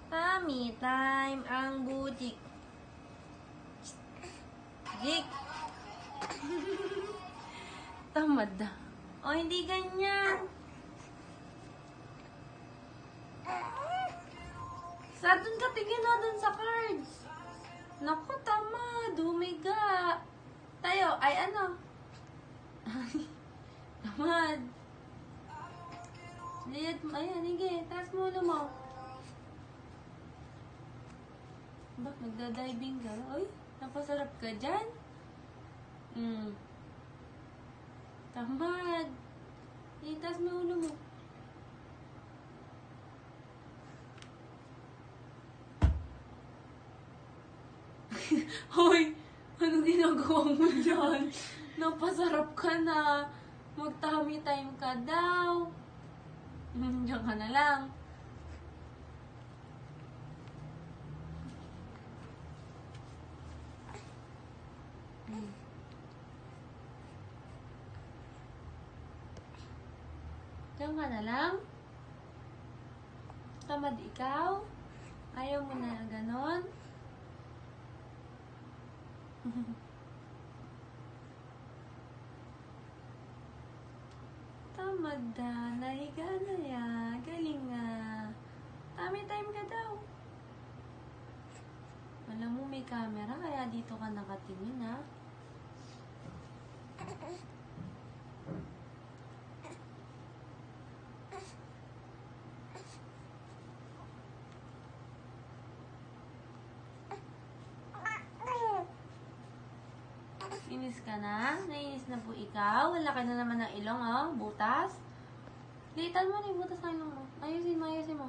Tummy time ang butik. Jik. Tamad na. O, hindi ganyan. Sa dun ka tingin o dun sa cards. Naku, tamad. Humiga. Tayo. Ay, ano? Tamad. Lihat mo. Ayan, hige. Taas mo ulo mo. Bak, nagda-diving ka? Uy, napasarap ka dyan? Tamad. Taas mo ulo mo. Hoy, ano ginagawa mo dyan? Napasarap ka na. Mag-tummy time ka daw. Diyan ka na lang. Diyan ka na lang. Tamad ikaw? Ayaw mo na ganon? Tamad na. Nahiga na yan. Galing nga. Tummy time ka daw. Alam mo may camera kaya dito ka nakatingin ha. Inis ka na? Nainis na po ikaw? Wala ka na naman ng ilong, oh. Butas. Litan mo na yung butas ng ilong mo. Ayusin mo, ayusin mo.